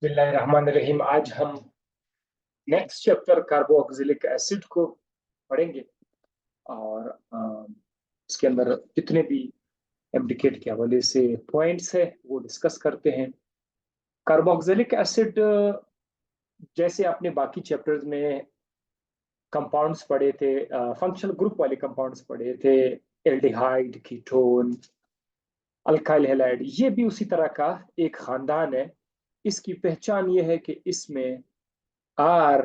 बिस्मिल्लाहिर्रहमानिर्रहीम। आज हम नेक्स्ट चैप्टर कार्बोक्सिलिक एसिड को पढ़ेंगे और इसके अंदर जितने भी एमडीकेट के हवाले से पॉइंट्स है वो डिस्कस करते हैं। कार्बोक्सिलिक एसिड जैसे आपने बाकी चैप्टर्स में कंपाउंड्स पढ़े थे, फंक्शनल ग्रुप वाले कंपाउंड्स पढ़े थे, एल्डिहाइड, कीटोन, अल्काइल हैलाइड, ये भी उसी तरह का एक खानदान है। इसकी पहचान ये है कि इसमें R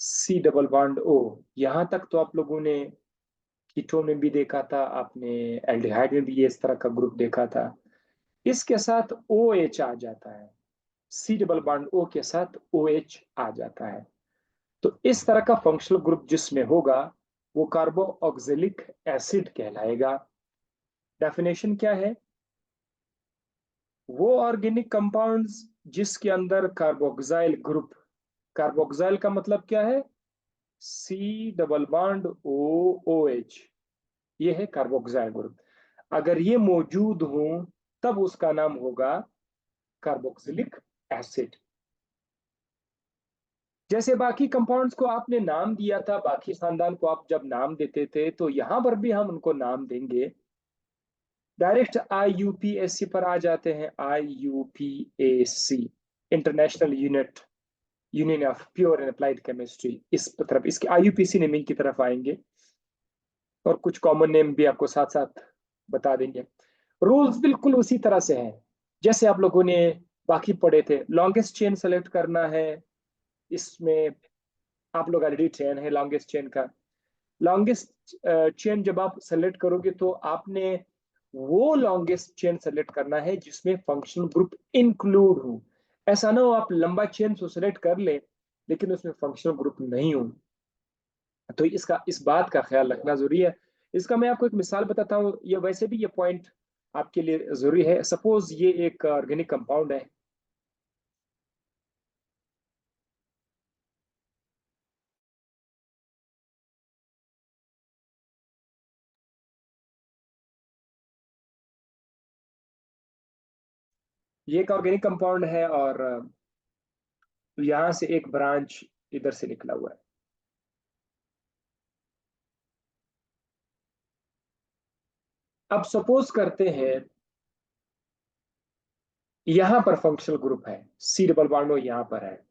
C double bond O, यहां तक तो आप लोगों ने कीटोन में भी देखा था, आपने एल्डिहाइड में भी ये इस तरह का ग्रुप देखा था। इसके साथ ओ एच आ जाता है, सी डबल बॉन्ड ओ के साथ ओ एच आ जाता है। तो इस तरह का फंक्शनल ग्रुप जिसमें होगा वो कार्बो ऑक्जेलिक एसिड कहलाएगा। डेफिनेशन क्या है? वो ऑर्गेनिक कंपाउंड्स जिसके अंदर कार्बोक्साइल ग्रुप, कार्बोक्साइल का मतलब क्या है? C double bond O O H, ये है कार्बोक्साइल ग्रुप। अगर ये मौजूद हो तब उसका नाम होगा कार्बोक्सिलिक एसिड। जैसे बाकी कंपाउंड्स को आपने नाम दिया था, बाकी खानदान को आप जब नाम देते थे तो यहां पर भी हम उनको नाम देंगे। डायरेक्ट IUPAC पर आ जाते हैं। IUPAC, international union of pure and applied chemistry, इस तरफ, इसके IUPAC नेमिंग की तरफ आएंगे और कुछ कॉमन नेम भी आपको साथ साथ बता देंगे। रूल्स बिल्कुल उसी तरह से हैं जैसे आप लोगों ने बाकी पढ़े थे। लॉन्गेस्ट चेन सेलेक्ट करना है, इसमें आप लोग ऑलरेडी ट्रेन है लॉन्गेस्ट चेन का। लॉन्गेस्ट चेन जब आप सेलेक्ट करोगे तो आपने वो लॉन्गेस्ट चेन सेलेक्ट करना है जिसमें फंक्शनल ग्रुप इंक्लूड हो। ऐसा ना हो आप लंबा चेन तो सेलेक्ट कर ले लेकिन उसमें फंक्शनल ग्रुप नहीं हो। तो इसका, इस बात का ख्याल रखना जरूरी है। इसका मैं आपको एक मिसाल बताता हूँ, ये वैसे भी ये पॉइंट आपके लिए जरूरी है। सपोज ये एक ऑर्गेनिक कंपाउंड है, ये एक ऑर्गेनिक कंपाउंड है और यहां से एक ब्रांच इधर से निकला हुआ है। अब सपोज करते हैं यहां पर फंक्शनल ग्रुप है, सी डबल बॉन्ड यहां पर है।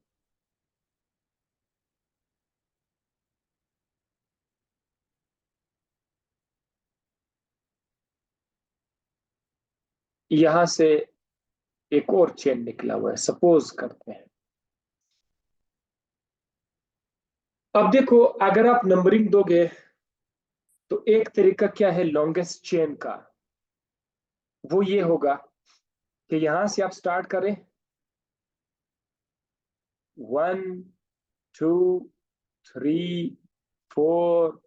यहां से एक और चेन निकला हुआ है, सपोज करते हैं। अब देखो, अगर आप नंबरिंग दोगे तो एक तरीका क्या है लॉन्गेस्ट चेन का, वो ये होगा कि यहां से आप स्टार्ट करें 1 2 3 4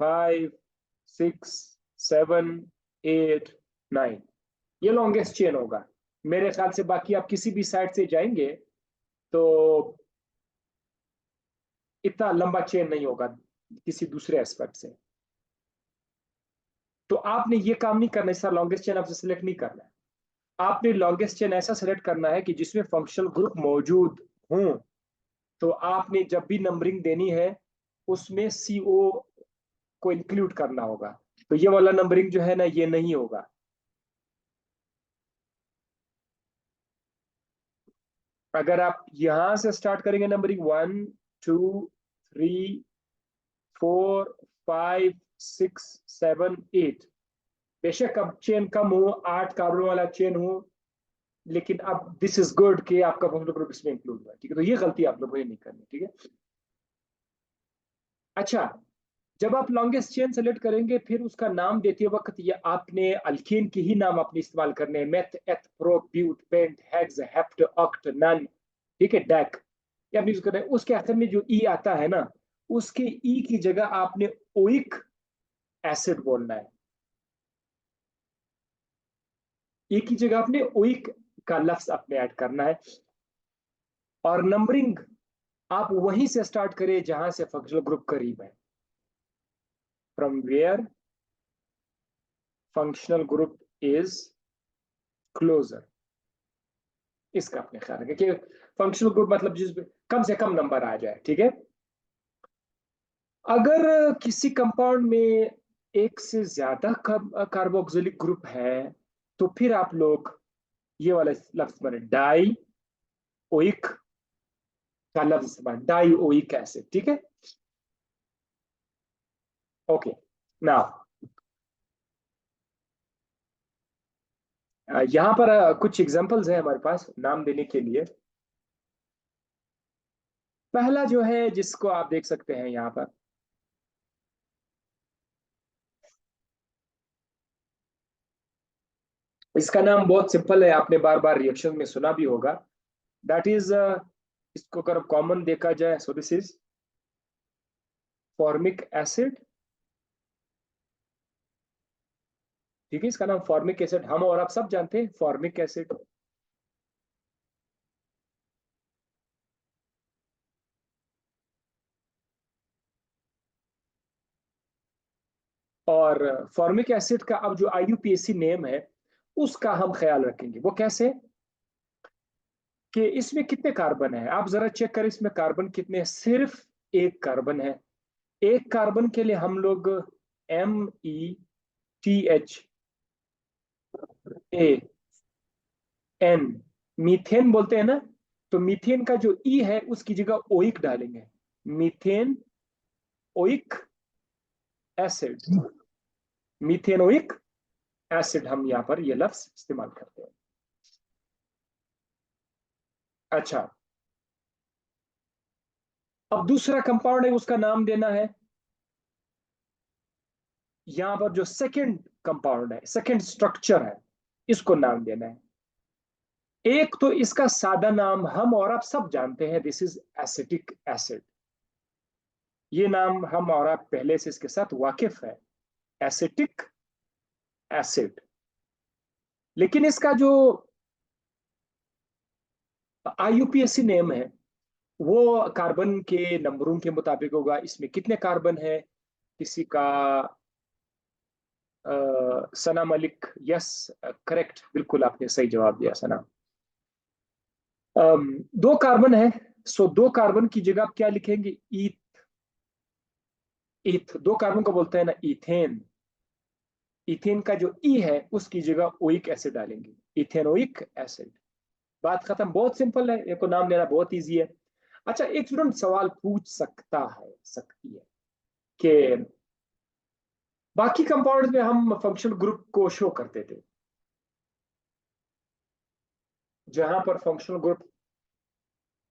5 6 7 8 9, ये लॉन्गेस्ट चेन होगा मेरे ख्याल से। बाकी आप किसी भी साइड से जाएंगे तो इतना लंबा चेन नहीं होगा किसी दूसरे एस्पेक्ट से। तो आपने ये काम नहीं करना, इसका लॉन्गेस्ट चेन आपसे सिलेक्ट नहीं करना है। आपने लॉन्गेस्ट चेन ऐसा सेलेक्ट करना है कि जिसमें फंक्शनल ग्रुप मौजूद हों। तो आपने जब भी नंबरिंग देनी है उसमें CO को इंक्लूड करना होगा। तो ये वाला नंबरिंग जो है ना, ये नहीं होगा। अगर आप यहां से स्टार्ट करेंगे नंबरिंग 1 2 3 4 5 6 7 8, बेशक अब चेन कम हो, 8 कार्बन वाला चेन हो, लेकिन अब दिस इज गुड कि आपका फंक्शनल ग्रुप इसमें इंक्लूड हुआ है। ठीक है, तो ये गलती आप लोगों को नहीं करनी। ठीक है। अच्छा, जब आप लॉन्गेस्ट चेन सेलेक्ट करेंगे फिर उसका नाम देते वक्त ये आपने अल्कीन के ही नाम अपने इस्तेमाल करने हैं। Meth, eth, pro, but, pent, hex, hept, oct, non, ठीक है, डैक, ये आप यूज कर रहे हैं। उसके आखिर में जो ई आता है ना, उसके ई की जगह आपने ओइक एसिड बोलना है। ई की जगह आपने ओइक का लफ्ज अपने ऐड करना है। और नंबरिंग आप वहीं से स्टार्ट करें जहां से फंक्शनल ग्रुप करीब है, from where functional group is closer. इसका अपने ख्याल रखें कि फंक्शनल ग्रुप मतलब जिसमें कम से कम नंबर आ जाए, ठीक है। अगर किसी कंपाउंड में एक से ज्यादा कार्बोक्सिलिक ग्रुप है तो फिर आप लोग ये वाला लफ्ज बने डाई ओइक का लफ्ज बने डाई ओइक एसिड, ठीक है। ओके, नाउ यहां पर कुछ एग्जांपल्स है हमारे पास नाम देने के लिए। पहला जो है जिसको आप देख सकते हैं यहां पर, इसका नाम बहुत सिंपल है, आपने बार बार रिएक्शन में सुना भी होगा। दैट इज इसको अगर कॉमन देखा जाए, so this is formic acid, ठीक है। इसका नाम फॉर्मिक एसिड, हम और आप सब जानते हैं फॉर्मिक एसिड। और फॉर्मिक एसिड का अब जो आईयूपीएसी नेम है उसका हम ख्याल रखेंगे। वो कैसे कि इसमें कितने कार्बन है, आप जरा चेक करें इसमें कार्बन कितने हैं। सिर्फ एक कार्बन है। एक कार्बन के लिए हम लोग METHAN मीथेन बोलते हैं ना, तो मीथेन का जो ई है उसकी जगह ओइक डालेंगे, methane oic acid, methanoic acid हम यहां पर ये लफ्ज इस्तेमाल करते हैं। अच्छा, अब दूसरा कंपाउंड है उसका नाम देना है। यहां पर जो सेकंड कंपाउंड है, सेकंड स्ट्रक्चर है, इसको नाम देना है। एक तो इसका सादा नाम हम और आप सब जानते हैं, दिस इज एसिटिक एसिड। ये नाम हम और आप पहले से इसके साथ वाकिफ है, एसिटिक एसिड। लेकिन इसका जो आईयूपीएसी नेम है वो कार्बन के नंबरों के मुताबिक होगा। इसमें कितने कार्बन है, किसी का सना मलिक, यस करेक्ट, बिल्कुल आपने सही जवाब दिया सना। दो कार्बन है, सो दो कार्बन की जगह आप क्या लिखेंगे, ईथ। ईथ दो कार्बन को बोलते हैं ना इथेन। इथेन का जो ई है उसकी जगह ओइक एसिड डालेंगे, इथेनोइक एसिड। बात खत्म, बहुत सिंपल है, एक को नाम लेना बहुत इजी है। अच्छा, एक स्टूडेंट सवाल पूछ सकता है, सकती है कि बाकी कंपाउंड में हम फंक्शनल ग्रुप को शो करते थे, जहां पर फंक्शनल ग्रुप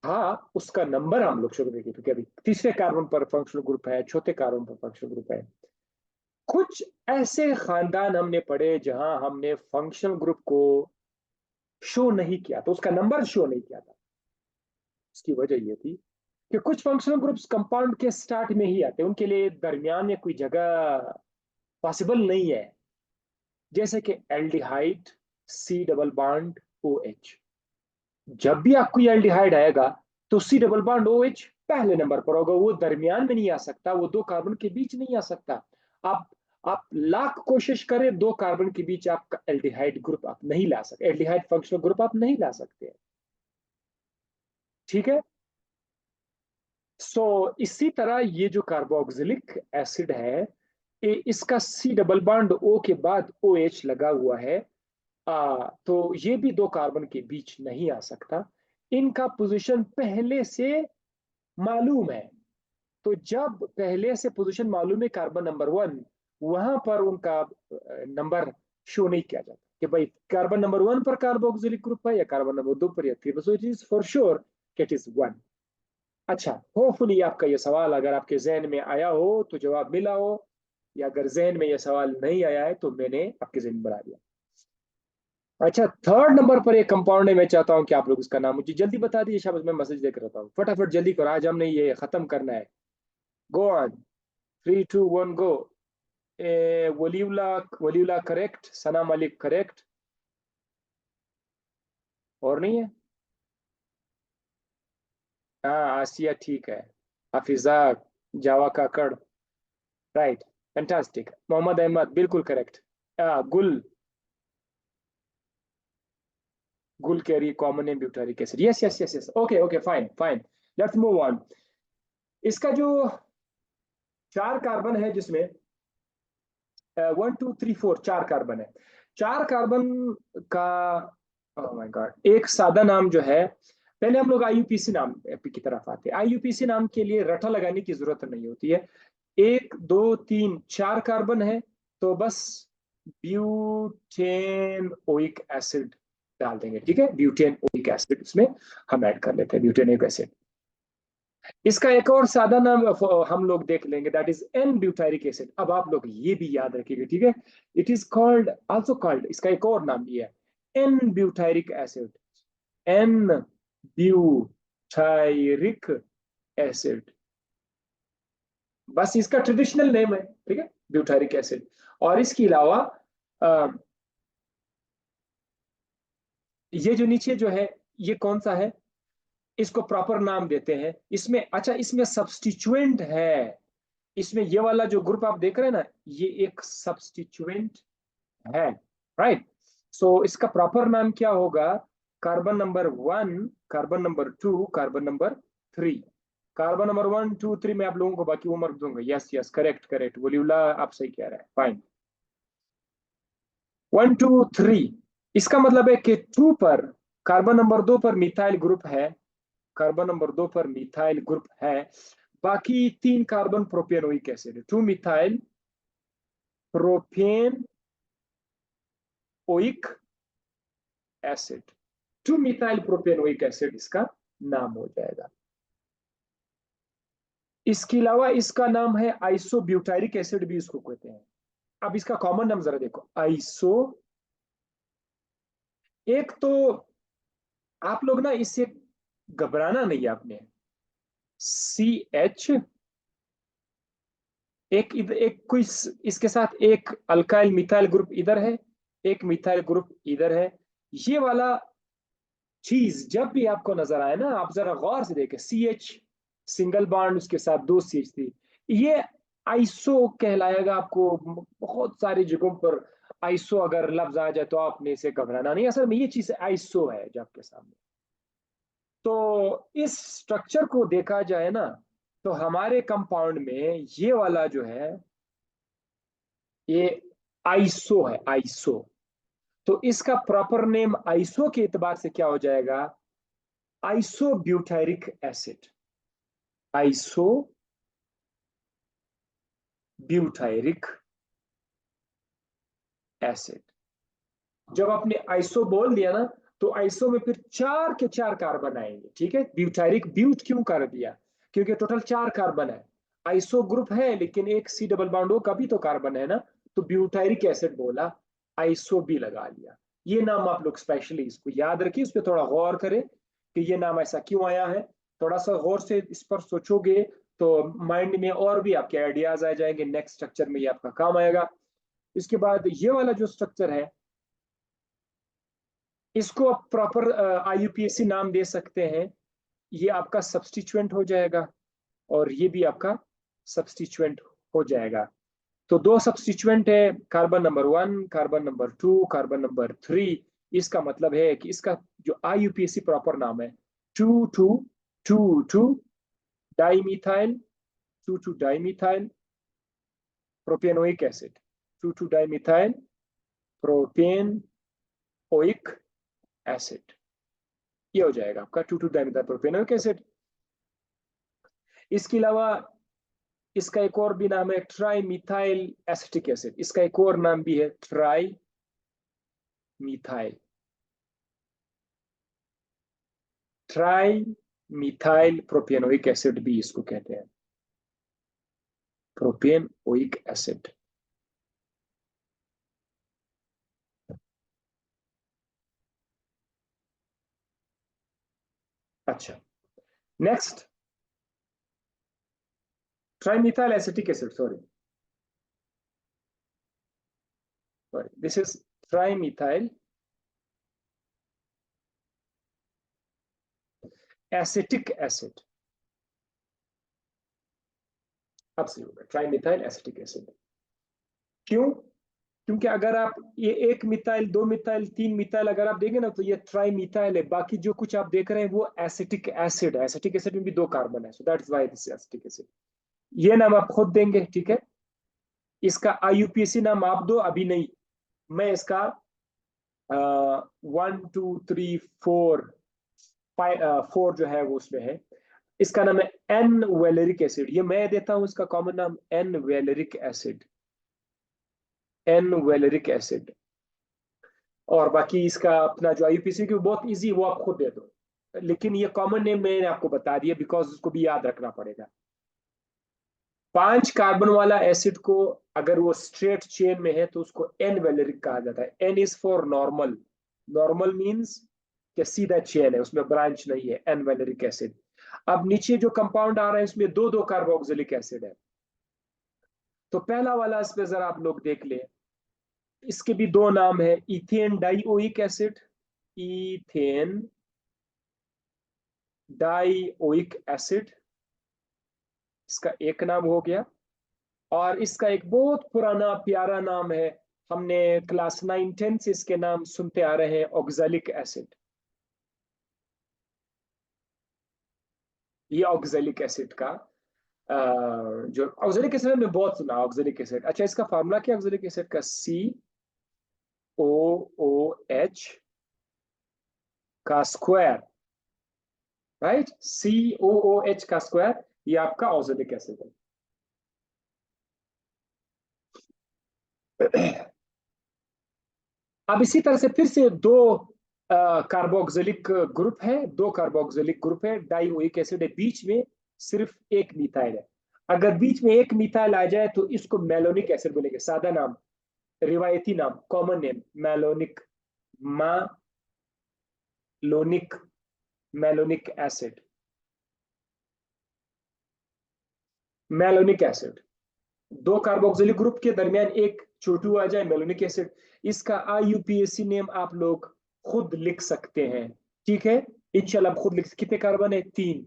था उसका नंबर हम लोग शो करते थे, क्योंकि अभी तीसरे कार्बन पर फंक्शनल ग्रुप है, चौथे कार्बन पर फंक्शनल ग्रुप है। कुछ ऐसे खानदान हमने पढ़े जहां हमने फंक्शनल ग्रुप को शो नहीं किया, तो उसका नंबर शो नहीं किया था। उसकी वजह यह थी कि कुछ फंक्शनल ग्रुप्स कंपाउंड के स्टार्ट में ही आते हैं, उनके लिए दरमियान में कोई जगह पॉसिबल नहीं है। जैसे कि aldehyde, C double bond O H. जब भी आपको ये एल्डिहाइड आएगा तो C double bond O H पहले नंबर पर होगा, वो दरमियान में नहीं आ सकता, वो दो कार्बन के बीच नहीं आ सकता। आप लाख कोशिश करें दो कार्बन के बीच आपका एल्डिहाइड ग्रुप आप नहीं ला सकते, एल्डिहाइड फंक्शनल ग्रुप आप नहीं ला सकते, ठीक है। सो इसी तरह ये जो कार्बोक्सिलिक एसिड है, इसका सी डबल बॉन्ड ओ के बाद ओ एच लगा हुआ है। तो ये भी दो कार्बन के बीच नहीं आ सकता। इनका पोजीशन पहले से मालूम है, तो जब पहले से पोजीशन मालूम है कार्बन नंबर वन, वहां पर उनका नंबर शो नहीं किया जाता कि भाई कार्बन नंबर वन पर कार्बोक्सिलिक ग्रुप है या कार्बन नंबर दो पर या तीन पर, so it is for sure it is one. अच्छा, होपफुली आपका ये सवाल अगर आपके जहन में आया हो तो जवाब मिला हो, या अगर जहन में ये सवाल नहीं आया है तो मैंने आपके जहन में बना दिया। अच्छा, थर्ड नंबर पर एक कंपाउंड है, मैं चाहता हूं कि आप लोग इसका नाम मुझे जल्दी बता दीजिए, शायद मैं मैसेज देकर रहता हूँ, फटाफट जल्दी करो, आज हमने ये खत्म करना है। Go on, 3 2 1 go. Waliullah, Waliullah correct, Sana Malik correct, और नहीं है। हाँ, आसिया ठीक है, हाफिजा, जावा काकड़, राइट, फैंटास्टिक, मोहम्मद अहमद बिल्कुल correct. Gul, Gul carry common name butyric acid. Yes yes yes yes, okay okay, fine fine, let's move on. इसका जो 4 कार्बन है, जिसमें 1 2 3 4 4 कार्बन है। 4 कार्बन का, ओह माय गॉड, एक सादा नाम जो है, पहले हम लोग आईयूपीसी नाम की तरफ आते हैं। आईयूपीसी नाम के लिए रटा लगाने की जरूरत नहीं होती है। 1 2 3 4 कार्बन है, तो बस ब्यूटेन ओइक एसिड डाल देंगे, ठीक है। ब्यूटेन ओइक एसिड इसमें हम ऐड कर लेते हैं, ब्यूटेन ओइक एसिड। इसका एक और सादा नाम हम लोग देख लेंगे, that is n butyric acid. अब आप लोग ये भी याद रखिएगा, ठीक है। It is called, also called, इसका एक और नाम भी है, n butyric acid. N butyric acid, बस इसका ट्रेडिशनल नेम है, ठीक है, ब्यूटारिक एसिड। और इसके अलावा ये जो नीचे जो है, ये कौन सा है, इसको प्रॉपर नाम देते हैं। इसमें, अच्छा, इसमें सब्स्टिट्यूएंट है। इसमें ये वाला जो ग्रुप आप देख रहे हैं ना, ये एक सब्स्टिट्यूएंट है, राइट। सो इसका प्रॉपर नाम क्या होगा, carbon number 1, carbon number 2, carbon number 3। Carbon number 1 2 3 मैं आप लोगों को बाकी होमवर्क दूंगा। Yes yes, correct correct, Waliullah आप सही कह रहे हैं, फाइन। 1 2 3, इसका मतलब है कि 2 पर, कार्बन नंबर 2 पर मिथाइल ग्रुप है, कार्बन नंबर 2 पर मिथाइल ग्रुप है। बाकी 3 कार्बन प्रोपेनोइक एसिड है, 2 methyl propane oic acid, 2 methyl propanoic acid इसका नाम हो जाएगा। इसके अलावा इसका नाम है आइसोब्यूटारिक एसिड भी इसको कहते हैं। अब इसका कॉमन नाम जरा देखो, आइसो। एक तो आप लोग ना, इससे घबराना नहीं है आपने, CH, एक इधर, एक कोई इसके साथ एक अल्काइल मिथाइल ग्रुप इधर है, एक मिथाइल ग्रुप इधर है। ये वाला चीज जब भी आपको नजर आए ना, आप जरा गौर से देखें, CH सिंगल बॉन्ड, उसके साथ 2 CH थी, ये आइसो कहलाएगा। आपको बहुत सारी जगहों पर आइसो अगर लफ्ज आ जाए तो आपने इसे घबराना नहीं, असल में ये चीज आइसो है जो आपके सामने। तो इस स्ट्रक्चर को देखा जाए ना, तो हमारे कंपाउंड में ये वाला जो है, ये आइसो है, आइसो। तो इसका प्रॉपर नेम आइसो के एतबार से क्या हो जाएगा, iso butyric acid. Iso butyric acid. जब आपने आइसो बोल दिया ना, तो आइसो में फिर 4 के 4 कार्बन आएंगे, ठीक है। ब्यूटारिक, ब्यूट क्यों कर दिया, क्योंकि टोटल 4 कार्बन है। आइसो ग्रुप है, लेकिन एक C डबल बॉन्ड O का भी तो कार्बन है ना, तो ब्यूटारिक एसिड बोला, आइसो भी लगा लिया। ये नाम आप लोग स्पेशली इसको याद रखिए, इस पर थोड़ा गौर करें कि ये नाम ऐसा क्यों आया है। थोड़ा सा गौर से इस पर सोचोगे तो माइंड में और भी आपके आइडियाज आ जाएंगे, नेक्स्ट स्ट्रक्चर में ये आपका काम आएगा। इसके बाद ये वाला जो स्ट्रक्चर है, इसको आप प्रॉपर IUPAC नाम दे सकते हैं। ये आपका सब्स्टिट्यूएंट हो जाएगा, और ये भी आपका सब्स्टिट्यूएंट हो जाएगा। तो 2 सब्स्टिट्यूएंट है, carbon number 1, carbon number 2, carbon number 3। इसका मतलब है कि इसका जो IUPAC प्रॉपर नाम है, 2 2 2 2 dimethyl, 2 2 dimethyl propanoic acid, 2 2 dimethyl propanoic acid. ये हो जाएगा आपका 2 2 डाइमिथाइल प्रोपेनोइक एसिड। इसके अलावा इसका एक और भी नाम है ट्राई मिथाइल एसिटिक एसिड। इसका एक और नाम भी है tri methyl, tri methyl propanoic acid भी इसको कहते हैं, प्रोपेनोइक एसिड। अच्छा, next, tri methyl acetic acid, sorry sorry, this is tri methyl acetic acid. अब सही होगा, ट्राई मिथाइल एसिटिक एसिड। क्यों, क्योंकि अगर आप ये एक मिथाइल, दो मिथाइल, तीन मिथाइल अगर आप देखें ना तो ये ट्राई मिथाइल है। बाकी जो कुछ आप देख रहे हैं वो एसिटिक एसिड है। एसिटिक एसिड में भी दो कार्बन है, so that's why this acetic acid. ये नाम आप खुद देंगे, ठीक है। इसका आईयूपीएसी नाम आप दो, अभी नहीं। मैं इसका 1 2 3 4 4 जो है वो उसमें है। इसका नाम है एन वेलेरिक एसिड। ये मैं देता हूं इसका कॉमन नाम n valeric acid. N valeric acid. और बाकी इसका अपना जो आईयूपीएसी की बहुत इजी, वो आप खुद दे दो। लेकिन ये कॉमन नेम मैंने आपको बता दिया बिकॉज उसको भी याद रखना पड़ेगा। 5 कार्बन वाला एसिड को अगर वो स्ट्रेट चेन में है तो उसको एन वेलेरिक कहा जाता है। N is for normal. Normal means कि सीधा चेन है, उसमें ब्रांच नहीं है। N valeric acid. अब नीचे जो कंपाउंड आ रहा है इसमें दो दो कार्बोक्सिलिक एसिड है। तो पहला वाला इस पे जरा आप लोग देख ले। इसके भी दो नाम है, ethane dioic acid. Ethane dioic acid, इसका एक नाम हो गया। और इसका एक बहुत पुराना प्यारा नाम है, हमने क्लास 9 10 से इसके नाम सुनते आ रहे हैं, ऑक्सैलिक एसिड। ये ऑक्सैलिक एसिड का जो ऑक्सैलिक एसिड हमने बहुत सुना, ऑक्सैलिक एसिड। अच्छा, इसका फार्मूला क्या ऑक्सैलिक एसिड का? COOH का स्क्वायर, राइट। COOH का स्क्वायर, ये आपका ऑक्सैलिक एसिड है। अब इसी तरह से फिर से दो कार्बोक्सिलिक ग्रुप है, दो कार्बोक्सिलिक ग्रुप है, डाइओइक एसिड है, बीच में सिर्फ एक मिथाइल है। अगर बीच में एक मिथाइल आ जाए तो इसको मेलोनिक एसिड बोलेंगे। सादा नाम, रिवायती नाम, common name malonic. Malonic, malonic acid, malonic acid. दो कार्बोक्सिलिक ग्रुप के दरमियान एक छोटू आ जाए, मेलोनिक एसिड। इसका आईयूपीएसी नेम आप लोग खुद लिख सकते हैं, ठीक है। इंशाल्लाह खुद लिख। कितने कार्बन है? तीन।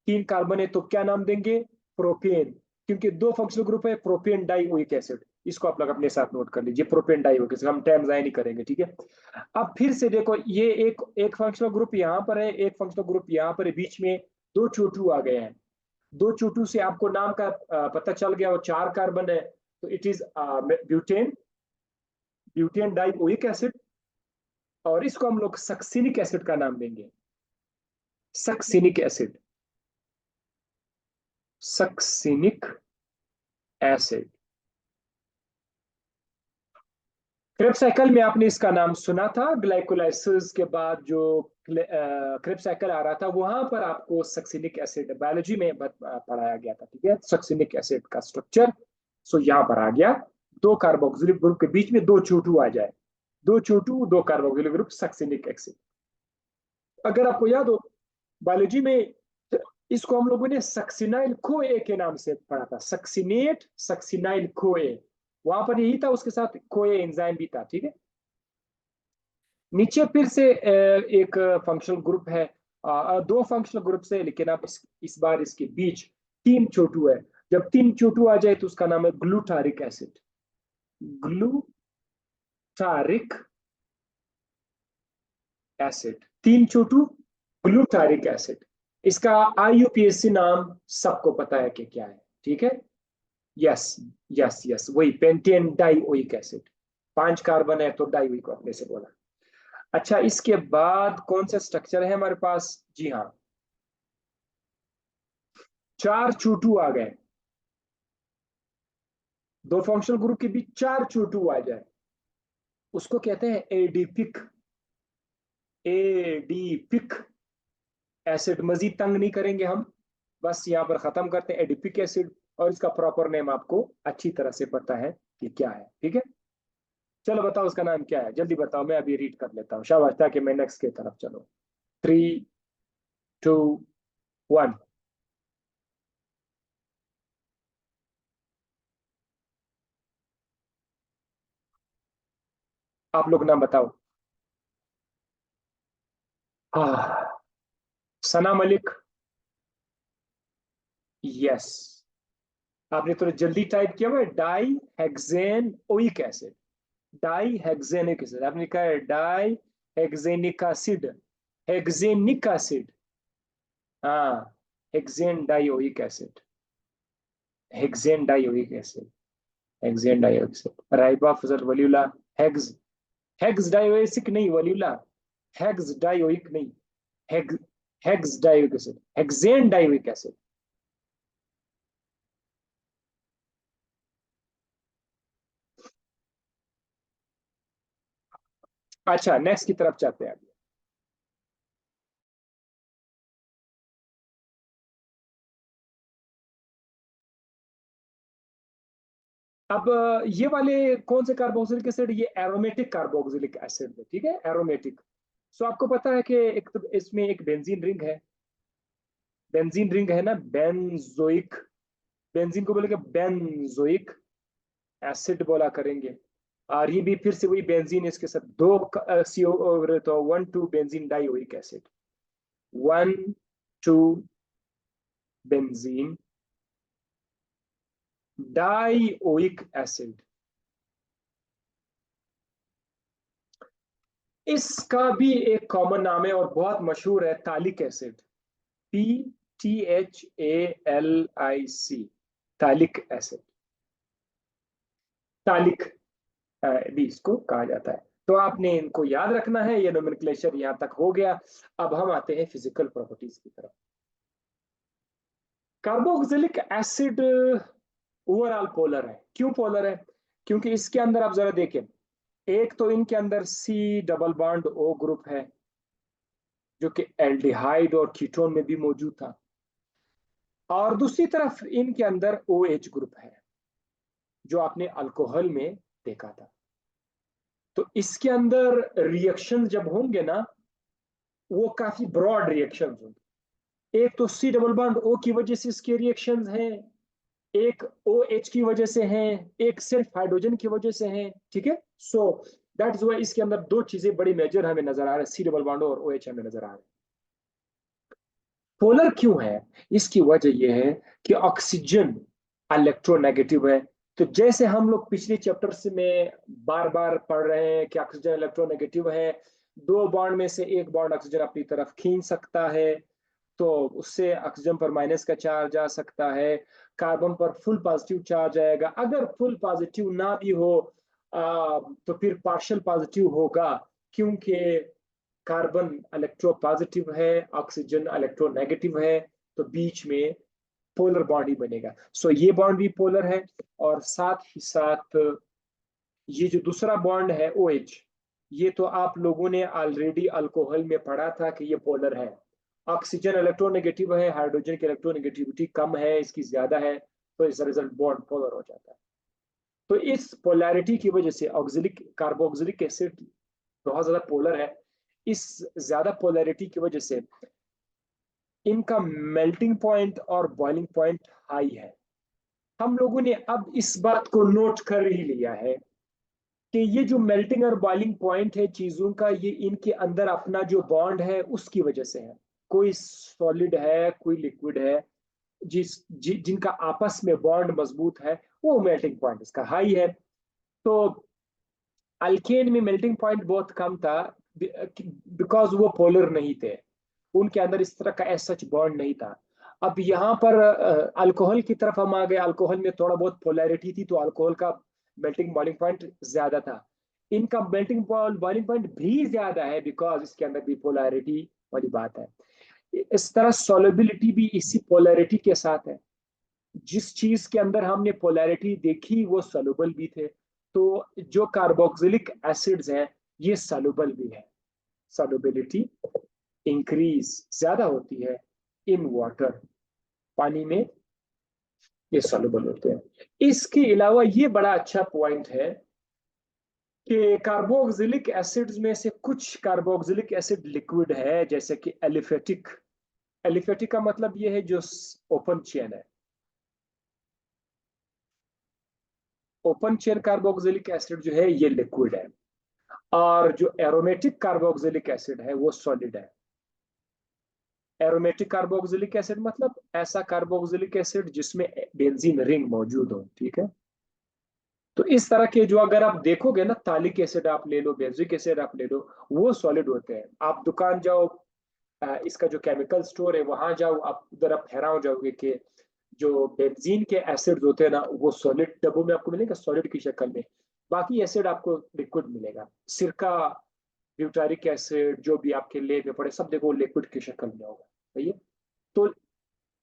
तीन कार्बन है तो क्या नाम देंगे? प्रोपेन। क्योंकि दो फंक्शनल ग्रुप है, प्रोपेन डाइओइक एसिड। इसको आप लोग अपने साथ नोट कर लीजिए, प्रोपेन डाइओइक एसिड। हम टाइम जाया नहीं करेंगे, ठीक है। अब फिर से देखो, ये एक एक फंक्शनल ग्रुप यहाँ पर है, एक फंक्शनल ग्रुप यहाँ पर है, बीच में दो छोटू आ गए हैं। दो चोटू से आपको नाम का पता चल गया, वो 4 कार्बन है। तो it is butane, butane dioic acid. और इसको हम लोग सक्सिनिक एसिड का नाम देंगे। Succinic acid, succinic acid. Krebs cycle में आपने इसका नाम सुना था, ग्लाइकोलाइसिस के बाद जो क्रेब साइकिल आ रहा था वहां पर आपको सक्सिनिक एसिड बायोलॉजी में पढ़ाया गया था, ठीक है। सक्सिनिक एसिड का स्ट्रक्चर, सो यहां पर आ गया। दो कार्बोक्सिलिक ग्रुप के बीच में दो छोटू आ जाए, दो छोटू दो कार्बोक्सिलिक ग्रुप, सक्सिनिक एसिड। अगर आपको याद हो बायोलॉजी में, इसको हम लोगों ने सक्सिनाइल कोए के नाम से पढ़ा था। सक्सिनेट, सक्सिनाइल कोए, वहां पर यही था, उसके साथ कोए एंजाइम भी था, ठीक है। नीचे फिर से एक फंक्शनल ग्रुप है, दो फंक्शनल ग्रुप से, लेकिन अब इस बार इसके बीच तीन छोटू है। जब तीन छोटू आ जाए तो उसका नाम है ग्लूटारिक एसिड। ग्लूटारिक एसिड, तीन छोटू, ग्लूटारिक एसिड। इसका आईयूपीएसी नाम सबको पता है कि क्या है, ठीक है। यस, यस, यस, वही पेंटेन डाइओइक एसिड। 5 कार्बन है तो डाइओइक अपने से बोला। अच्छा, इसके बाद कौन सा स्ट्रक्चर है हमारे पास? जी हाँ, 4 चोटू आ गए। दो फंक्शनल ग्रुप के बीच 4 चोटू आ जाए, उसको कहते हैं एडिपिक। Adipic acid. मजीद तंग नहीं करेंगे हम, बस यहाँ पर खत्म करते हैं एडिपिक एसिड। और इसका प्रॉपर नेम आपको अच्छी तरह से पता है कि क्या है, ठीक है। चलो बताओ उसका नाम क्या है, जल्दी बताओ, मैं अभी रीड कर लेता हूँ शाबाश, ताकि मैं नेक्स्ट की तरफ चलो। 3 2 1। आप लोग नाम बताओ। हाँ, सना मलिक। यस, आपने थोड़ा जल्दी टाइप किया हुआ है। Di hexane oic acid. Di hexanic acid, आपने कहा है di hexanic acid, hexanic acid, हाँ, hexanedioic acid, hexanedioic acid, hexanedioic acid, राइबोफ्यूजन वल्यूला, हेक्स, हेक्स डाइओइक नहीं वल्यूला, हेक्स डाइओइक नहीं, hex, hex dioic acid, hexanedioic acid. अच्छा, next की तरफ चलते हैं। अब ये वाले कौन से कार्बोक्सिलिक एसिड, ये एरोमेटिक कार्बोक्सिलिक एसिड है, ठीक है, एरोमेटिक। सो आपको पता है कि एक तो इसमें एक बेंजीन रिंग है, बेंजीन रिंग है ना, बेंजोइक, बेंजीन को बोलेंगे बेंजोइक एसिड बोला करेंगे। और ये भी फिर से वही बेंजीन, इसके साथ दो सीओ, तो 1 2 benzene dioic acid, 1 2 benzene dioic acid. इसका भी एक कॉमन नाम है और बहुत मशहूर है, तालिक एसिड, PTHALIC, तालिक एसिड, तालिक भी इसको कहा जाता है। तो आपने इनको याद रखना है, ये नोमेनक्लेचर यहां तक हो गया। अब हम आते हैं फिजिकल प्रॉपर्टीज की तरफ। कार्बोक्सिलिक एसिड ओवरऑल पोलर है। क्यों पोलर है? क्योंकि इसके अंदर आप जरा देखें, एक तो इनके अंदर C double bond O group है, जो कि एल्डिहाइड और कीटोन में भी मौजूद था, और दूसरी तरफ इनके अंदर OH ग्रुप है, जो आपने अल्कोहल में देखा था। तो इसके अंदर रिएक्शन जब होंगे ना, वो काफी ब्रॉड रिएक्शन होंगे। एक तो C डबल बॉन्ड O की वजह से इसके रिएक्शंस हैं, एक OH की वजह से हैं, एक सिर्फ हाइड्रोजन की वजह से हैं, ठीक है। सो दैट इज वाई इसके अंदर दो चीजें बड़ी मेजर हमें नजर आ रहा है, C डबल बॉन्ड और OH हमें नजर आ रहा है। पोलर क्यों है? इसकी वजह यह है कि ऑक्सीजन इलेक्ट्रोनेगेटिव है। तो जैसे हम लोग पिछले चैप्टर से में बार बार पढ़ रहे हैं कि ऑक्सीजन इलेक्ट्रोनेगेटिव है, दो बॉन्ड में से एक बॉन्ड ऑक्सीजन अपनी तरफ खींच सकता है, तो उससे ऑक्सीजन पर माइनस का चार्ज आ सकता है, कार्बन पर फुल पॉजिटिव चार्ज आएगा। अगर फुल पॉजिटिव ना भी हो तो फिर पार्शियल पॉजिटिव होगा, क्योंकि कार्बन इलेक्ट्रो पॉजिटिव है, ऑक्सीजन इलेक्ट्रो नेगेटिव है, तो बीच में पोलर बॉन्ड ही बनेगा। सो ये बॉन्ड भी पोलर है। और साथ ही साथ ये जो दूसरा बॉन्ड है OH, ये तो आप लोगों ने ऑलरेडी अल्कोहल में पढ़ा था कि ये पोलर है। ऑक्सीजन इलेक्ट्रोनेगेटिव है, हाइड्रोजन की इलेक्ट्रोनेगेटिविटी कम है, इसकी ज्यादा है, तो इस रिजल्ट बॉन्ड पोलर हो जाता है। तो इस पोलैरिटी की वजह से ऑक्सिलिक कार्बोक्सिलिक एसिड बहुत ज्यादा पोलर है। इस ज्यादा पोलैरिटी की वजह से इनका मेल्टिंग पॉइंट और बॉइलिंग पॉइंट हाई है। हम लोगों ने अब इस बात को नोट कर ही लिया है कि ये जो मेल्टिंग और बॉइलिंग पॉइंट है चीजों का, ये इनके अंदर अपना जो बॉन्ड है उसकी वजह से है। कोई सॉलिड है, कोई लिक्विड है, जिनका आपस में बॉन्ड मजबूत है, वो मेल्टिंग पॉइंट इसका हाई है। तो अल्केन में मेल्टिंग पॉइंट बहुत कम था, बिकॉज वो पोलर नहीं थे, उनके अंदर इस तरह का ऐसा सच बॉन्ड नहीं था। अब यहाँ पर अल्कोहल की तरफ हम आ गए, अल्कोहल में थोड़ा बहुत पोलैरिटी थी, तो अल्कोहल का मेल्टिंग बॉइलिंग पॉइंट ज्यादा था। इनका मेल्टिंग बॉइलिंग पॉइंट भी ज्यादा है, बिकॉज इसके अंदर भी पोलैरिटी वाली बात है। इस तरह सोलबिलिटी भी इसी पोलैरिटी के साथ है। जिस चीज के अंदर हमने पोलैरिटी देखी वो सोलुबल भी थे। तो जो कार्बोक्सिलिक एसिड्स हैं, ये सोलुबल भी है, सोलुबिलिटी इंक्रीज ज्यादा होती है इन वाटर, पानी में ये सोलुबल होते हैं। इसके अलावा ये बड़ा अच्छा पॉइंट है कि कार्बोक्सिलिक एसिड्स में से कुछ कार्बोक्सिलिक एसिड लिक्विड है, जैसे कि एलिफेटिक, एलिफेटिक का मतलब ये है जो ओपन चेन है, ओपन चेन कार्बोक्सिलिक एसिड जो है ये लिक्विड है। और जो एरोमेटिक कार्बोक्सिलिक एसिड है वो सॉलिड है। एरोमेटिक कार्बोक्सिलिक एसिड मतलब ऐसा कार्बोक्सिलिक एसिड जिसमें बेंजीन रिंग मौजूद हो, ठीक है। तो इस तरह के जो अगर आप देखोगे ना, तालिक एसिड आप ले लो, बेंजिक एसिड आप ले लो, वो सॉलिड होते हैं। आप दुकान जाओ, इसका जो केमिकल स्टोर है वहां जाओ, आप उधर आप हैरान जाओगे कि जो बेंजीन के एसिड होते हैं ना, वो सॉलिड डब्बों में आपको मिलेगा, सॉलिड की शक्ल में। बाकी एसिड आपको लिक्विड मिलेगा। सिरका, ब्यूटारिक एसिड, जो भी आपके लेब में पड़े, सब देखो लिक्विड की शक्ल में होगा। सही है। तो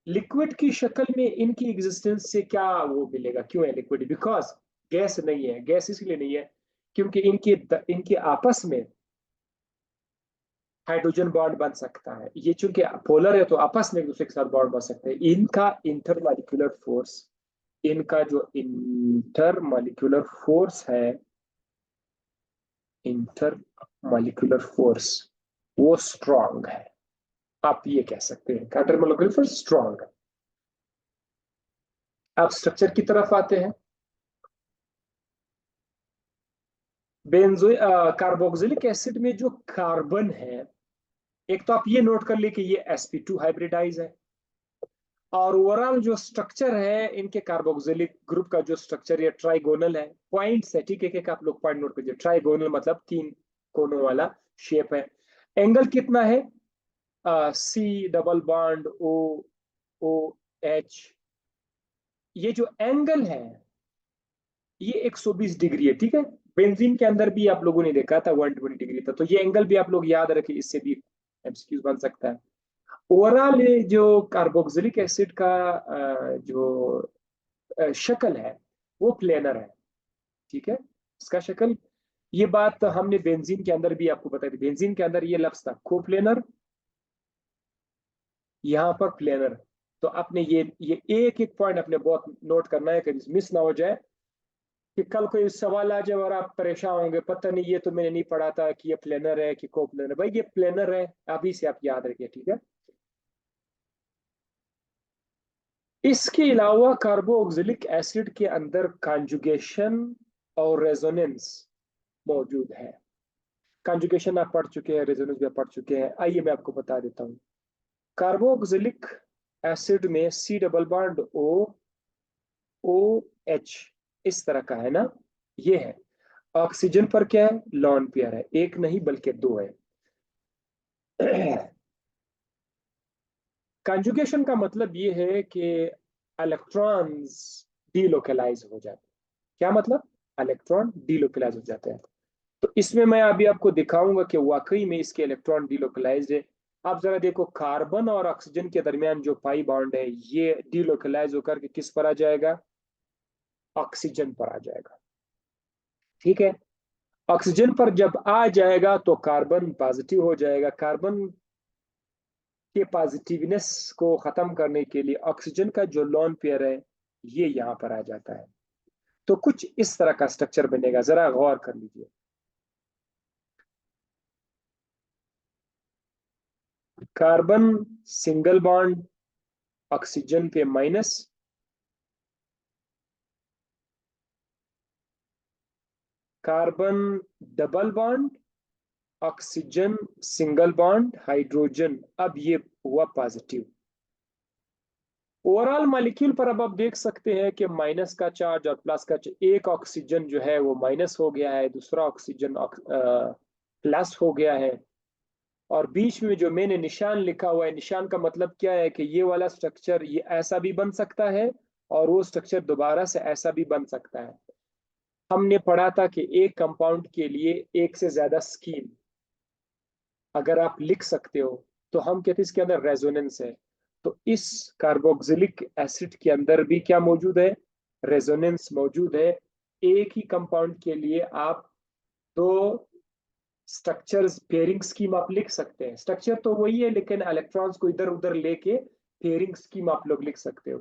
लिक्विड की शक्ल में इनकी एग्जिस्टेंस से क्या वो मिलेगा, क्यों है लिक्विड? बिकॉज गैस नहीं है। गैस इसलिए नहीं है क्योंकि इनके आपस में हाइड्रोजन बॉन्ड बन सकता है। ये चूंकि पोलर है तो आपस में एक दूसरे के साथ बॉन्ड बन सकते हैं। इनका इंटरमॉलिक्यूलर फोर्स, इनका जो इंटरमॉलिक्यूलर फोर्स है, इंटरमॉलिक्यूलर फोर्स, वो स्ट्रांग है। आप ये कह सकते हैं इंटरमॉलिक्यूलर फोर्स स्ट्रांग है। आप स्ट्रक्चर की तरफ आते हैं। बेंजो कार्बोक्सिलिक एसिड में जो कार्बन है, एक तो आप ये नोट कर लिए कि ये sp2 हाइब्रिडाइज है। और ओवरऑल जो स्ट्रक्चर है इनके कार्बोक्सिलिक ग्रुप का, जो स्ट्रक्चर ये ट्राइगोनल है। पॉइंट्स है, ठीक है, एक आप लोग पॉइंट नोट कीजिए। ट्राइगोनल मतलब 3 कोनों वाला शेप है। एंगल कितना है? C double bond O, O H, ये जो एंगल है ये 120 डिग्री है। ठीक है। बेंजीन के अंदर भी आप लोगों ने देखा था 120 डिग्री था। तो ये एंगल भी आप लोग याद रखें, इससे भी एमसीक्यूज बन सकता है। ओवरऑल ये जो कार्बोक्सिलिक एसिड का जो शक्ल है वो प्लेनर है। ठीक है। इसका शक्ल, ये बात हमने बेंजीन के अंदर भी आपको बताई थी। बेंजीन के अंदर ये लफ्ज था कोप्लेनर, यहाँ पर प्लेनर। तो आपने ये एक एक पॉइंट अपने बहुत नोट करना है, कभी मिस ना हो जाए कि कल कोई सवाल आ जाए और आप परेशान होंगे, पता नहीं ये तो मैंने नहीं पढ़ा था कि ये प्लेनर है कि को प्लेनर। भाई ये प्लेनर है, अभी से आप याद रखिए। ठीक है। इसके अलावा कार्बोक्सिलिक एसिड के अंदर कॉन्जुगेशन और रेजोनेंस मौजूद है। कॉन्जुगेशन आप पढ़ चुके हैं, रेजोनेंस भी आप पढ़ चुके हैं। आइए मैं आपको बता देता हूँ। कार्बोक्सिलिक एसिड में C double bond O, O H, इस तरह का है ना, ये है। ऑक्सीजन पर क्या है? लॉन पेयर है, एक नहीं बल्कि दो है। कंजुगेशन का मतलब ये है कि इलेक्ट्रॉन्स डीलोकलाइज हो जाते हैं। क्या मतलब? इलेक्ट्रॉन डीलोकलाइज हो जाते हैं। तो इसमें मैं अभी आपको दिखाऊंगा कि वाकई में इसके इलेक्ट्रॉन डीलोकलाइज है। आप जरा देखो, कार्बन और ऑक्सीजन के दरमियान जो पाई बॉन्ड है ये डीलोकलाइज होकर के किस पर आ जाएगा? ऑक्सीजन पर आ जाएगा। ठीक है। ऑक्सीजन पर जब आ जाएगा तो कार्बन पॉजिटिव हो जाएगा। कार्बन के पॉजिटिवनेस को खत्म करने के लिए ऑक्सीजन का जो लोन पेयर है ये यहां पर आ जाता है। तो कुछ इस तरह का स्ट्रक्चर बनेगा, जरा गौर कर लीजिए। कार्बन सिंगल बॉन्ड, ऑक्सीजन पे minus, carbon double bond, oxygen single bond, hydrogen, अब ये हुआ पॉजिटिव। ओवरऑल मॉलिक्यूल पर अब आप देख सकते हैं कि माइनस का चार्ज और प्लस का चार्ज, एक ऑक्सीजन जो है वो माइनस हो गया है, दूसरा ऑक्सीजन प्लस हो गया है। और बीच में जो मैंने निशान लिखा हुआ है, निशान का मतलब क्या है कि ये वाला स्ट्रक्चर ये ऐसा भी बन सकता है और वो स्ट्रक्चर दोबारा से ऐसा भी बन सकता है। हमने पढ़ा था कि एक कंपाउंड के लिए एक से ज्यादा स्कीम अगर आप लिख सकते हो तो हम कहते हैं इसके अंदर रेजोनेंस है। तो इस कार्बोक्सिलिक एसिड के अंदर भी क्या मौजूद है? रेजोनेंस मौजूद है। एक ही कंपाउंड के लिए आप दो स्ट्रक्चर्स, पेयरिंग स्कीम आप लिख सकते हैं। स्ट्रक्चर तो वही है लेकिन इलेक्ट्रॉन्स को इधर उधर लेके पेयरिंग स्कीम आप लोग लिख सकते हो।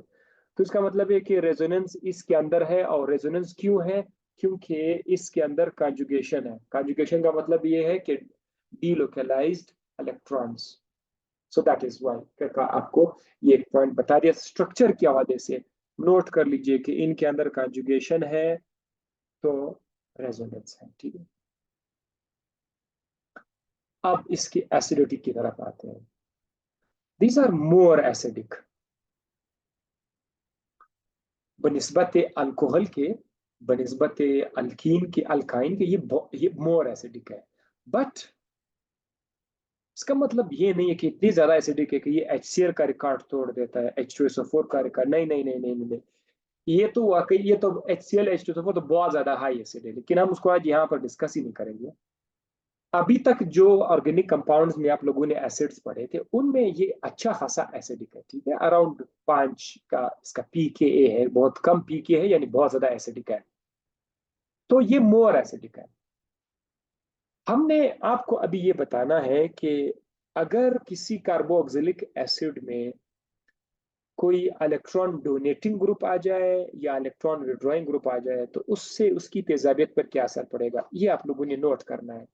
तो इसका मतलब है कि रेजोनेंस इसके अंदर है। और रेजोनेंस क्यों है? क्योंकि इसके अंदर कॉन्जुगेशन है। कॉन्जुगेशन का मतलब ये है कि delocalised electrons. So that is why का आपको ये एक पॉइंट बता दिया स्ट्रक्चर के हवाले से। नोट कर लीजिए कि इनके अंदर कॉन्जुगेशन है तो रेजोनेंस है। ठीक है। अब इसकी एसिडिटी की तरफ आते हैं। दीज आर मोर एसिडिक बनिस्बत अल्कोहल के। बनिस्बत अल्काइन के ये मोर एसिडिक है। बट इसका मतलब ये नहीं है कि इतनी ज्यादा एसिडिक है कि ये HCl का रिकॉर्ड तोड़ देता है, H2SO4 का रिकॉर्ड। नहीं नहीं नहीं नहीं नहीं नहीं। ये तो वाकई, ये तो HCl H2SO4 तो बहुत ज्यादा हाई एसिड है, लेकिन हम उसको आज यहाँ पर डिस्कस ही नहीं करेंगे। अभी तक जो ऑर्गेनिक कंपाउंड्स में आप लोगों ने एसिड्स पढ़े थे उनमें ये अच्छा खासा एसिडिक है, ठीक है। अराउंड 5 का इसका pKa है, बहुत कम pKa है, यानी बहुत ज्यादा एसिडिक है। तो ये मोर एसिडिक है। हमने आपको अभी ये बताना है कि अगर किसी कार्बोक्सिलिक एसिड में कोई इलेक्ट्रॉन डोनेटिंग ग्रुप आ जाए या इलेक्ट्रॉन विड्रॉइंग ग्रुप आ जाए तो उससे उसकी तेजाबियत पर क्या असर पड़ेगा, ये आप लोगों ने नोट करना है।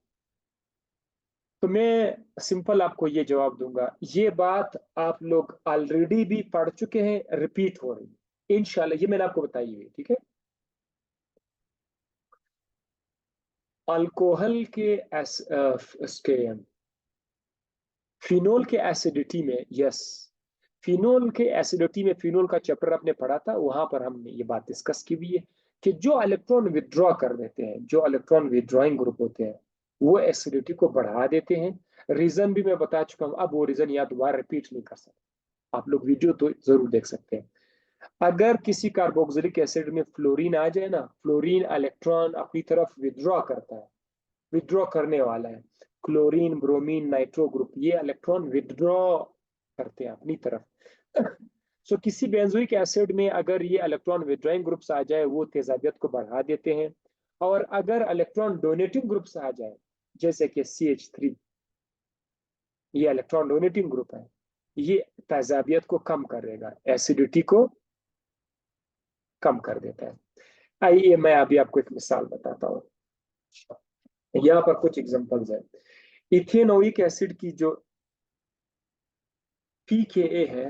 तो मैं सिंपल आपको ये जवाब दूंगा, ये बात आप लोग ऑलरेडी भी पढ़ चुके हैं, रिपीट हो रही है इंशाल्लाह, ये मैंने आपको बताई हुई, ठीक है। अल्कोहल के इसके फिनोल के एसिडिटी में, यस, फिनोल के एसिडिटी में फिनोल का चैप्टर आपने पढ़ा था, वहां पर हमने ये बात डिस्कस की हुई है कि जो इलेक्ट्रॉन विड्रॉ कर देते हैं, जो इलेक्ट्रॉन विड्रॉइंग ग्रुप होते हैं, वो एसिडिटी को बढ़ा देते हैं। रीजन भी मैं बता चुका हूं, अब वो रीजन या दोबारा रिपीट नहीं कर सकता। आप लोग वीडियो तो जरूर देख सकते हैं। अगर किसी कार्बोक्सिलिक एसिड में फ्लोरीन आ जाए ना, फ्लोरीन इलेक्ट्रॉन अपनी तरफ विड्रॉ करता है, विड्रॉ करने वाला है। क्लोरीन, ब्रोमीन, नाइट्रो ग्रुप ये इलेक्ट्रॉन विड्रॉ करते हैं अपनी तरफ। सो किसी बेंजोइक एसिड में अगर ये इलेक्ट्रॉन विड्रॉइंग ग्रुप्स आ जाए, वो तेजाबियत को बढ़ा देते हैं। और अगर इलेक्ट्रॉन डोनेटिंग ग्रुप्स आ जाए, जैसे कि CH3, ये इलेक्ट्रॉन डोनेटिंग ग्रुप है, ये तेजाबियत को कम करेगा, एसिडिटी को कम कर देता है। आइए मैं अभी आपको एक मिसाल बताता हूँ। यहाँ पर कुछ एग्जांपल्स है। इथेनोइक एसिड की जो pKa है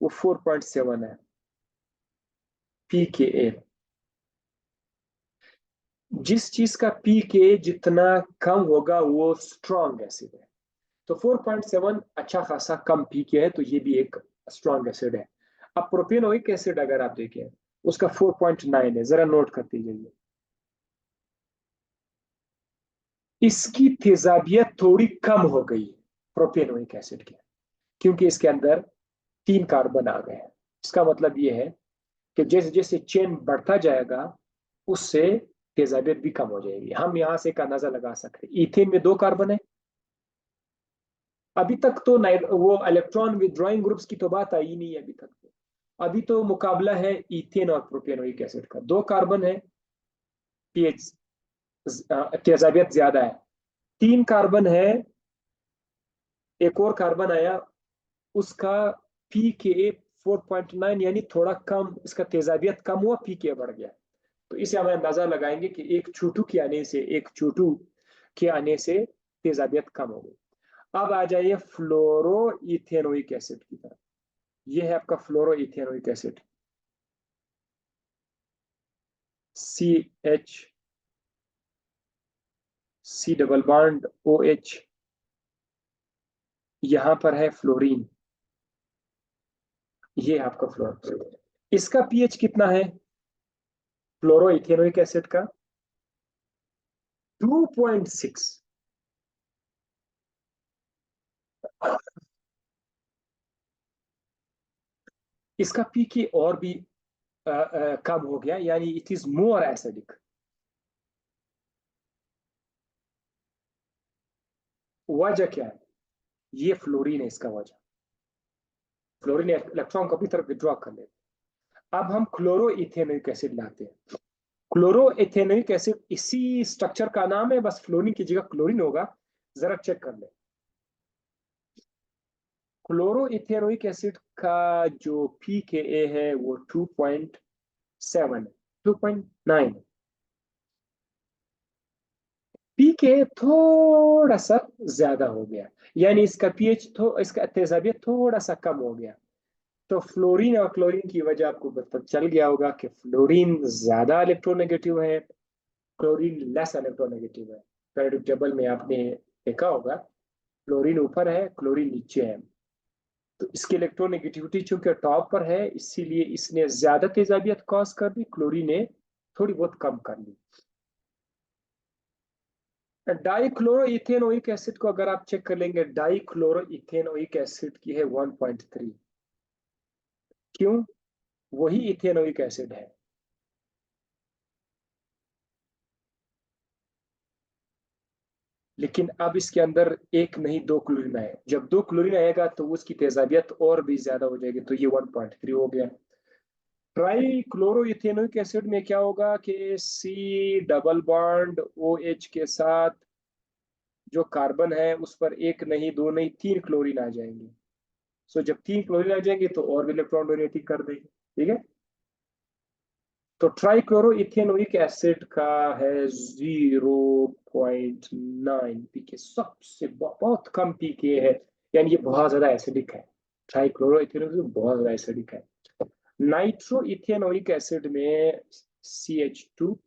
वो 4.7 है। pKa, जिस चीज का pKa जितना कम होगा वो स्ट्रॉन्ग एसिड है। तो 4.7 अच्छा खासा कम pKa है, तो ये भी एक स्ट्रॉन्ग एसिड है। अब प्रोपेनोइक एसिड अगर आप देखें, उसका 4.9 है, जरा नोट कर दीजिए। इसकी तेजाबियत थोड़ी कम हो गई प्रोपेनोइक एसिड की, क्योंकि इसके अंदर 3 कार्बन आ गए हैं। इसका मतलब ये है कि जैसे जैसे चेन बढ़ता जाएगा, उससे तेजाबियत भी कम हो जाएगी। हम यहाँ से एक अंदाजा लगा सकते हैं, इथेन में 2 कार्बन है। अभी तक तो वो इलेक्ट्रॉन विड्रॉइंग ग्रुप्स की तो बात आई नहीं है अभी तक तो। अभी तो मुकाबला है इथेन और प्रोपेनोइक एसिड का, 2 कार्बन है, पीएच तेजाबियत ज्यादा है। 3 कार्बन है, एक और कार्बन आया, उसका pKa 4.9, यानी थोड़ा कम, इसका तेजाबियत कम हुआ, pKa बढ़ गया। तो इसे हम अंदाजा लगाएंगे कि एक चोटू के आने से तेजाबियत कम हो गई। अब आ जाइए फ्लोरो इथेनोइक एसिड की तरफ। यह है आपका fluoro ethanoic acid, C double bond OH, यहां पर है फ्लोरीन, ये है आपका फ्लोरो। इसका पीएच कितना है फ्लोरो इथेनोइक एसिड का? 2.6। इसका पीके और भी कम हो गया, यानी इट इज मोर एसिडिक। वजह क्या है? ये फ्लोरीन है इसका वजह। फ्लोरीन इलेक्ट्रॉन को अपनी तरफ विड्रॉ कर लेते। अब हम क्लोरो इथेनोइक एसिड लाते हैं। क्लोरो इथेनोइक एसिड इसी स्ट्रक्चर का नाम है, बस फ्लोरीन की जगह क्लोरीन होगा। जरा चेक कर ले। क्लोरो इथेनोइक एसिड का जो pKa है वो 2.7, 2.9। पीके थोड़ा सा ज्यादा हो गया, यानी इसका पीएच इसका तेजाबियत थोड़ा सा कम हो गया। तो फ्लोरीन और क्लोरीन की वजह आपको पता चल गया होगा कि फ्लोरीन ज्यादा इलेक्ट्रोनेगेटिव है, क्लोरीन लेस इलेक्ट्रोनेगेटिव है। पेरियोडिक टेबल में आपने देखा होगा, फ्लोरीन ऊपर है, क्लोरीन नीचे है। तो इसकी इलेक्ट्रोनेगेटिविटी चूंकि टॉप पर है, इसीलिए इसने ज्यादा तेजाबियत कॉज कर दी, क्लोरीन ने थोड़ी बहुत कम कर ली। डाइक्लोरोइथेनोइक एसिड को अगर आप चेक कर लेंगे, डाइक्लोरोइथेनोइक एसिड की है 1.3। क्यों? वही इथेनोइक एसिड है। लेकिन अब इसके अंदर एक नहीं दो क्लोरीन आए, जब दो क्लोरीन आएगा तो उसकी तेजाबियत और भी ज्यादा हो जाएगी, तो ये 1.3 हो गया। ट्राई क्लोरोइथेनोइक एसिड में क्या होगा कि C double bond O H के साथ जो कार्बन है उस पर एक नहीं दो नहीं तीन क्लोरीन आ जाएंगे। सो जब तीन क्लोरीन आ जाएंगे तो और भी इलेक्ट्रॉन डोनेटिंग कर देंगे। ठीक है, तो ट्राइक्लोरोइथेनोइक एसिड का है 0.9 पीके, सबसे बहुत कम पीके है, यानी ये बहुत ज्यादा एसिडिक है। ट्राइक्लोरोइथेनोइक बहुत ज्यादा एसिडिक है। नाइट्रो इथेनोइक एसिड में CH2,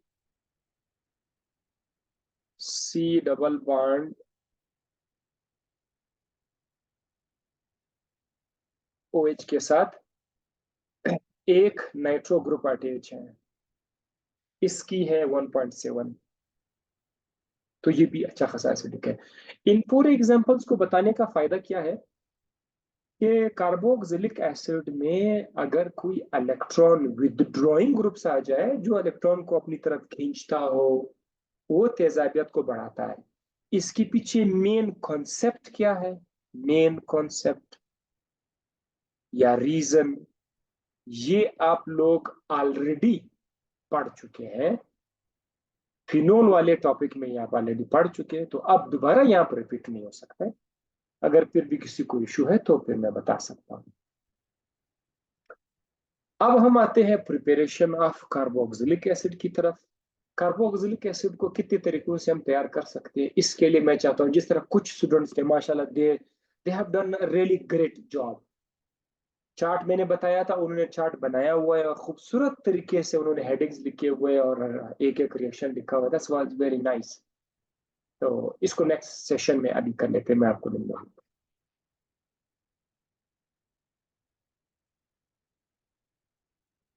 सी डबल बॉन्ड OH के साथ एक नाइट्रो ग्रुप अटैच है, इसकी है 1.7। तो ये भी अच्छा खासा एसिडिक है। इन पूरे एग्जांपल्स को बताने का फायदा क्या है कि कार्बोक्सिलिक एसिड में अगर कोई इलेक्ट्रॉन विदड्रॉइंग ग्रुप्स आ जाए जो इलेक्ट्रॉन को अपनी तरफ खींचता हो, वो तेजाबियत को बढ़ाता है। इसके पीछे मेन कॉन्सेप्ट क्या है? मेन कॉन्सेप्ट या रीजन, ये आप लोग ऑलरेडी पढ़ चुके हैं। फिनोल वाले टॉपिक में आप ऑलरेडी पढ़ चुके हैं, तो अब दोबारा यहाँ पर रिपीट नहीं हो सकता है। अगर फिर भी किसी को इशू है तो फिर मैं बता सकता हूँ। अब हम आते हैं प्रिपरेशन ऑफ कार्बोक्सिलिक एसिड की तरफ। कार्बोक्सिलिक एसिड को कितने तरीकों से हम तैयार कर सकते हैं, इसके लिए मैं चाहता हूँ जिस तरह कुछ स्टूडेंट्स थे माशाल्लाह, they they have done really great job. Chart मैंने बताया था, उन्होंने चार्ट बनाया हुआ है और खूबसूरत तरीके से उन्होंने हेडिंग्स लिखे हुए और एक एक रिएक्शन लिखा हुआ है। That's was very nice. तो इसको नेक्स्ट सेशन में अभी कर लेते हैं, मैं आपको दूंगा।